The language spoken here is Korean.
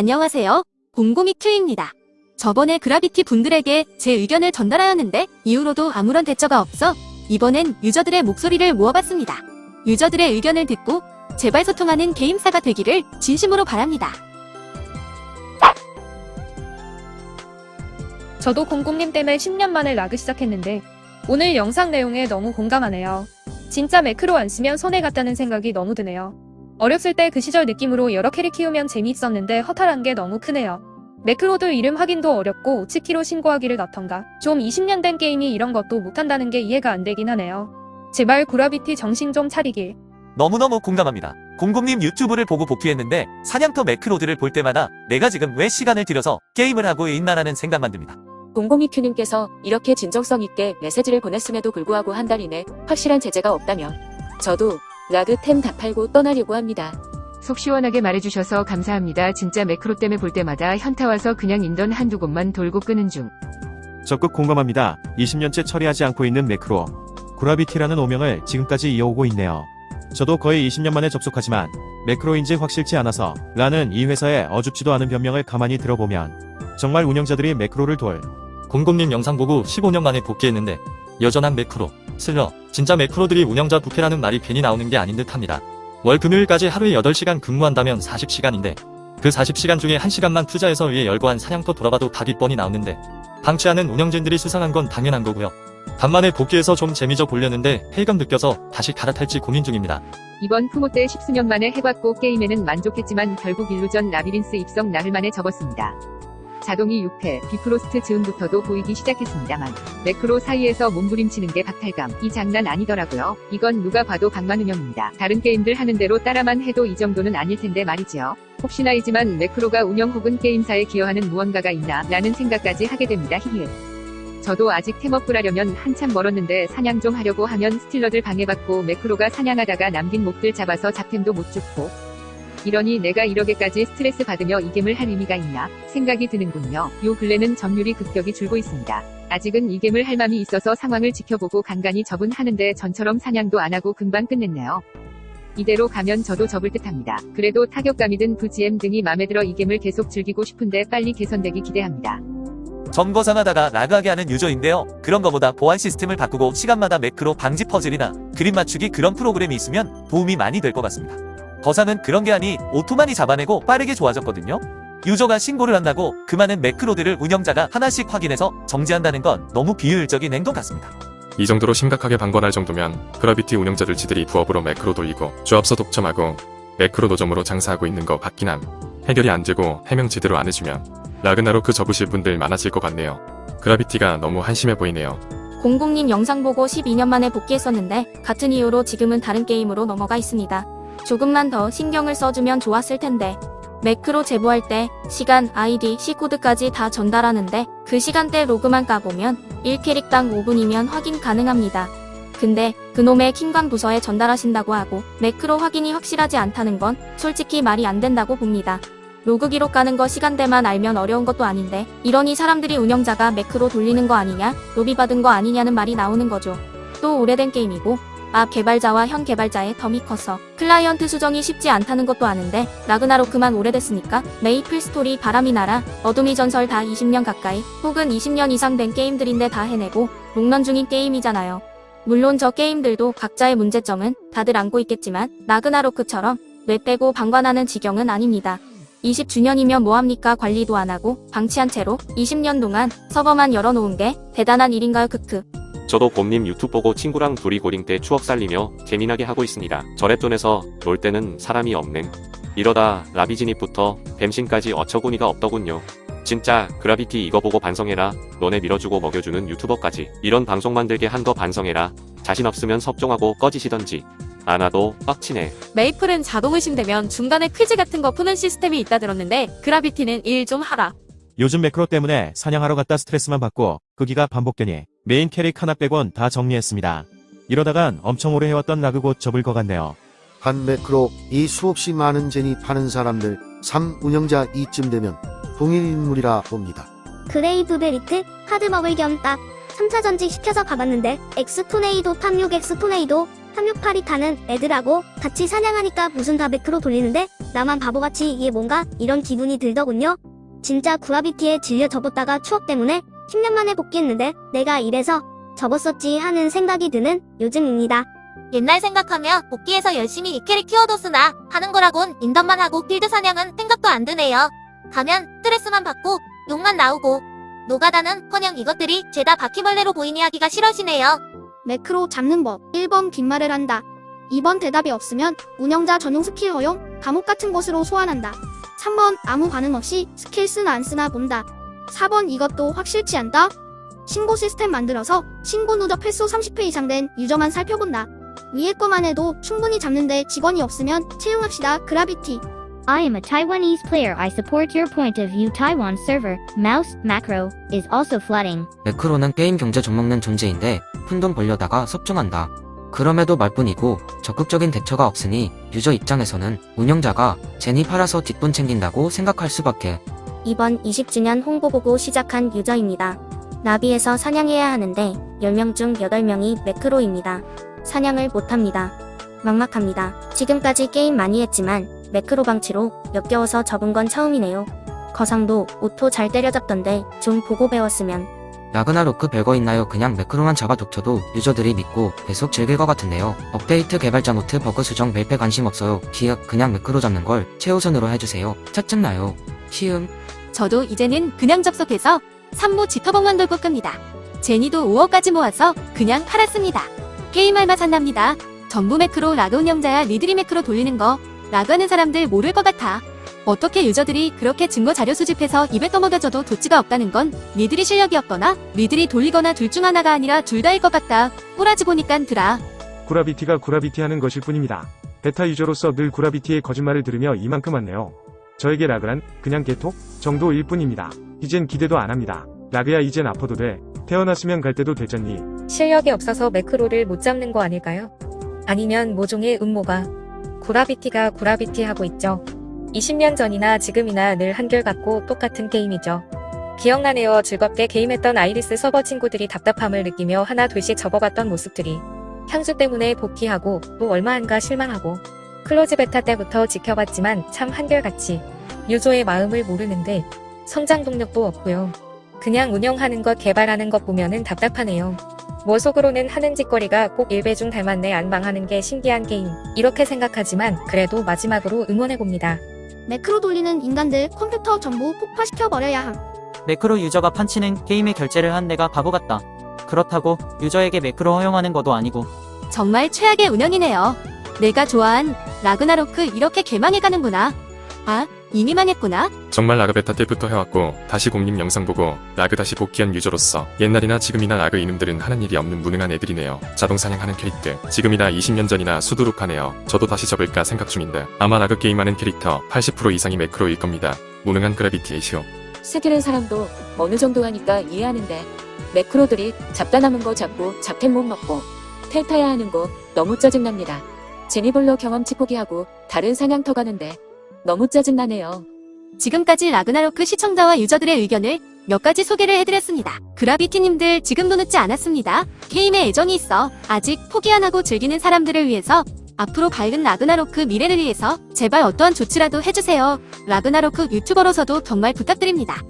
안녕하세요. 곰곰이큐입니다. 저번에 그라비티 분들에게 제 의견을 전달하였는데 이후로도 아무런 대처가 없어 이번엔 유저들의 목소리를 모아봤습니다. 유저들의 의견을 듣고 제발 소통하는 게임사가 되기를 진심으로 바랍니다. 저도 곰곰님 때문에 10년 만에 라그 시작했는데 오늘 영상 내용에 너무 공감하네요. 진짜 매크로 안 쓰면 손해 같다는 생각이 너무 드네요. 어렸을 때 그 시절 느낌으로 여러 캐릭 키우면 재미있었는데 허탈한 게 너무 크네요. 매크로들 이름 확인도 어렵고 우츠키로 신고하기를 넣던가 좀 20년 된 게임이 이런 것도 못한다는 게 이해가 안 되긴 하네요. 제발 그라비티 정신 좀 차리길. 너무너무 공감합니다. 곰곰님 유튜브를 보고 복귀했는데 사냥터 매크로드를 볼 때마다 내가 지금 왜 시간을 들여서 게임을 하고 있나라는 생각만 듭니다. 곰곰이큐님께서 이렇게 진정성 있게 메시지를 보냈음에도 불구하고 한 달 이내 확실한 제재가 없다면 저도 라그템 다 팔고 떠나려고 합니다. 속 시원하게 말해주셔서 감사합니다. 진짜 매크로 때문에 볼 때마다 현타 와서 그냥 인던 한두 곳만 돌고 끄는 중. 적극 공감합니다. 20년째 처리하지 않고 있는 매크로 그라비티라는 오명을 지금까지 이어오고 있네요. 저도 거의 20년 만에 접속하지만 매크로인지 확실치 않아서 라는 이 회사의 어줍지도 않은 변명을 가만히 들어보면 정말 운영자들이 매크로를 곰곰님 영상 보고 15년 만에 복귀했는데 여전한 매크로, 슬러, 진짜 매크로들이 운영자 부패라는 말이 괜히 나오는 게 아닌 듯 합니다. 월 금요일까지 하루에 8시간 근무한다면 40시간인데 그 40시간 중에 1시간만 투자해서 위에 열거한 사냥터 돌아봐도 답이 뻔히 나오는데 방치하는 운영진들이 수상한 건 당연한 거고요. 간만에 복귀해서 좀 재미져 보려는데 폐감 느껴서 다시 갈아탈지 고민 중입니다. 이번 푸모 때 10수년 만에 해봤고 게임에는 만족했지만 결국 일루전 라비린스 입성 나흘 만에 접었습니다. 자동이 6패, 비프로스트 즈음부터도 보이기 시작했습니다만 매크로 사이에서 몸부림치는 게 박탈감, 이 장난 아니더라고요. 이건 누가 봐도 방만운영입니다. 다른 게임들 하는 대로 따라만 해도 이 정도는 아닐 텐데 말이지요. 혹시나이지만 매크로가 운영 혹은 게임사에 기여하는 무언가가 있나 라는 생각까지 하게 됩니다. 히히. 저도 아직 템업을 하려면 한참 멀었는데 사냥 좀 하려고 하면 스틸러들 방해받고 매크로가 사냥하다가 남긴 몹들 잡아서 잡템도 못 줍고 이러니 내가 이러게까지 스트레스 받으며 이 게임을 할 의미가 있나 생각이 드는군요. 요 근래는 점유율이 급격히 줄고 있습니다. 아직은 이 게임을 할 맘이 있어서 상황을 지켜보고 간간히 접은 하는데 전처럼 사냥도 안 하고 금방 끝냈네요. 이대로 가면 저도 접을 듯합니다. 그래도 타격감이든 VGM 등이 맘에 들어 이 게임을 계속 즐기고 싶은데 빨리 개선되기 기대합니다. 점거상하다가 라그하게 하는 유저인데요. 그런 거보다 보안 시스템을 바꾸고 시간마다 매크로 방지 퍼즐이나 그림 맞추기 그런 프로그램이 있으면 도움이 많이 될 것 같습니다. 거상은 그런 게 아니 오토만이 잡아내고 빠르게 좋아졌거든요. 유저가 신고를 한다고 그 많은 매크로들을 운영자가 하나씩 확인해서 정지한다는 건 너무 비효율적인 행동 같습니다. 이 정도로 심각하게 방관할 정도면 그라비티 운영자들 지들이 부업으로 매크로 돌리고 조합서 독점하고 매크로 노점으로 장사하고 있는 거 같긴 함. 해결이 안 되고 해명 제대로 안 해주면 라그나로 그 접으실 분들 많아질 것 같네요. 그라비티가 너무 한심해 보이네요. 곰곰님 영상 보고 12년 만에 복귀했었는데 같은 이유로 지금은 다른 게임으로 넘어가 있습니다. 조금만 더 신경을 써주면 좋았을 텐데 매크로 제보할 때 시간, 아이디, C코드까지 다 전달하는데 그 시간대 로그만 까보면 1캐릭당 5분이면 확인 가능합니다. 근데 그놈의 킹광 부서에 전달하신다고 하고 매크로 확인이 확실하지 않다는 건 솔직히 말이 안 된다고 봅니다. 로그 기록 가는 거 시간대만 알면 어려운 것도 아닌데 이러니 사람들이 운영자가 매크로 돌리는 거 아니냐, 로비 받은 거 아니냐는 말이 나오는 거죠. 또 오래된 게임이고 앞 개발자와 현 개발자의 텀이 커서 클라이언트 수정이 쉽지 않다는 것도 아는데 라그나로크만 오래됐으니까 메이플 스토리, 바람이 날아, 어둠의 전설 다 20년 가까이 혹은 20년 이상 된 게임들인데 다 해내고 롱런 중인 게임이잖아요. 물론 저 게임들도 각자의 문제점은 다들 안고 있겠지만 라그나로크처럼 뇌 빼고 방관하는 지경은 아닙니다. 20주년이면 뭐합니까? 관리도 안하고 방치한 채로 20년 동안 서버만 열어놓은 게 대단한 일인가요? 크크. 저도 곰님 유튜브 보고 친구랑 둘이 고딩 때 추억 살리며 재미나게 하고 있습니다. 저랩존에서 놀 때는 사람이 없는. 이러다 라비진입부터 뱀신까지 어처구니가 없더군요. 진짜 그라비티 이거 보고 반성해라. 너네 밀어주고 먹여주는 유튜버까지 이런 방송 만들게 한 거 반성해라. 자신 없으면 섭종하고 꺼지시던지. 안 와도 빡치네. 메이플은 자동 의심되면 중간에 퀴즈 같은 거 푸는 시스템이 있다 들었는데 그라비티는 일 좀 하라. 요즘 매크로 때문에 사냥하러 갔다 스트레스만 받고 끄기가 반복되니 메인 캐릭 하나 빼곤 다 정리했습니다. 이러다간 엄청 오래 해왔던 라그 곧 접을 것 같네요. 한 매크로 이 수없이 많은 제니 파는 사람들 3 운영자 이쯤 되면 동일 인물이라 봅니다. 그레이브 베리트 하드 먹을 겸 딱 3차 전직 시켜서 가봤는데 엑스토네이도 탐욕 엑스토네이도 탐욕 파리 타는 애들하고 같이 사냥하니까 무슨 다 매크로 돌리는데 나만 바보같이 이게 뭔가 이런 기분이 들더군요. 진짜 구라비티에 질려 접었다가 추억 때문에 10년 만에 복귀했는데 내가 이래서 접었었지 하는 생각이 드는 요즘입니다. 옛날 생각하며 복귀해서 열심히 이 캐릭 키워뒀으나 하는 거라곤 인턴만 하고 필드 사냥은 생각도 안 드네요. 가면 스트레스만 받고 욕만 나오고 노가다는커녕 이것들이 죄다 바퀴벌레로 보이니 하기가 싫어지네요. 매크로 잡는 법 1번 빈말을 한다. 2번 대답이 없으면 운영자 전용 스킬 허용 감옥 같은 곳으로 소환한다. 3번 아무 반응 없이 스킬 쓰나 안 쓰나 본다. 4번 이것도 확실치 않다. 신고 시스템 만들어서 신고 누적 횟수 30회 이상 된 유저만 살펴본다. 위에 거만 해도 충분히 잡는데 직원이 없으면 채용합시다. 그라비티. I am a Taiwanese player. I support your point of view. Taiwan server, mouse, macro, is also flooding. 매크로는 게임 경제 젖먹는 존재인데 푼돈 벌려다가 섭중한다. 그럼에도 말뿐이고 적극적인 대처가 없으니 유저 입장에서는 운영자가 제니 팔아서 뒷돈 챙긴다고 생각할 수밖에. 이번 20주년 홍보 보고 시작한 유저입니다. 나비에서 사냥해야 하는데 10명 중 8명이 매크로입니다. 사냥을 못합니다. 막막합니다. 지금까지 게임 많이 했지만 매크로 방치로 역겨워서 접은 건 처음이네요. 거상도 오토 잘 때려잡던데 좀 보고 배웠으면. 라그나로크 별거 있나요? 그냥 매크로만 잡아두켜도 유저들이 믿고 계속 즐길 것 같은데요. 업데이트 개발자 노트 버그 수정 멜페 관심 없어요. 기억 그냥 매크로 잡는 걸 최우선으로 해주세요. 짜증나요. 시음. 저도 이제는 그냥 접속해서 산모 지터봉만 돌고 끕니다. 제니도 5억까지 모아서 그냥 팔았습니다. 게임 할맛 안 납니다. 전부 매크로 라그 운영자야 리들이 매크로 돌리는 거 라그 하는 사람들 모를 것 같아. 어떻게 유저들이 그렇게 증거 자료 수집해서 입에 떠먹여줘도 도치가 없다는 건 리들이 실력이 없거나 리들이 돌리거나 둘 중 하나가 아니라 둘 다일 것 같다. 꼬라지 보니깐 드라. 구라비티가 구라비티 하는 것일 뿐입니다. 베타 유저로서 늘 구라비티의 거짓말을 들으며 이만큼 왔네요. 저에게 라그란 그냥 개톡 정도일 뿐입니다. 이젠 기대도 안 합니다. 라그야 이젠 아파도 돼. 태어났으면 갈 때도 됐잖니. 실력이 없어서 매크로를 못 잡는 거 아닐까요? 아니면 모종의 음모가. 구라비티가 구라비티 하고 있죠. 20년 전이나 지금이나 늘 한결같고 똑같은 게임이죠. 기억나네요. 즐겁게 게임했던 아이리스 서버 친구들이 답답함을 느끼며 하나 둘씩 접어갔던 모습들이. 향수 때문에 복귀하고 또 얼마 안가 실망하고. 클로즈 베타 때부터 지켜봤지만 참 한결같이 유저의 마음을 모르는데 성장 동력도 없고요. 그냥 운영하는 것 개발하는 것 보면은 답답하네요. 뭐 속으로는 하는 짓거리가 꼭 일배중 닮았네. 안방하는 게 신기한 게임 이렇게 생각하지만 그래도 마지막으로 응원해봅니다. 매크로 돌리는 인간들 컴퓨터 전부 폭파시켜버려야 함. 매크로 유저가 판치는 게임에 결제를 한 내가 바보 같다. 그렇다고 유저에게 매크로 허용하는 것도 아니고. 정말 최악의 운영이네요. 내가 좋아한 라그나로크 이렇게 개망해가는구나. 아, 이미 망했구나. 정말 라그 베타 때부터 해왔고 다시 곰님 영상 보고 라그 다시 복귀한 유저로서 옛날이나 지금이나 라그 이놈들은 하는 일이 없는 무능한 애들이네요. 자동 사냥하는 캐릭터 지금이나 20년 전이나 수두룩하네요. 저도 다시 접을까 생각 중인데 아마 라그 게임하는 캐릭터 80% 이상이 매크로일 겁니다. 무능한 그래비티의 쇼. 스킬은 사람도 어느 정도 하니까 이해하는데 매크로들이 잡다 남은 거 잡고 잡템 못 먹고 텔타야 하는 거 너무 짜증납니다. 제니볼로 경험치 포기하고 다른 사냥터 가는데 너무 짜증나네요. 지금까지 라그나로크 시청자와 유저들의 의견을 몇 가지 소개를 해드렸습니다. 그라비티님들 지금도 늦지 않았습니다. 게임에 애정이 있어 아직 포기 안 하고 즐기는 사람들을 위해서 앞으로 밝은 라그나로크 미래를 위해서 제발 어떠한 조치라도 해주세요. 라그나로크 유튜버로서도 정말 부탁드립니다.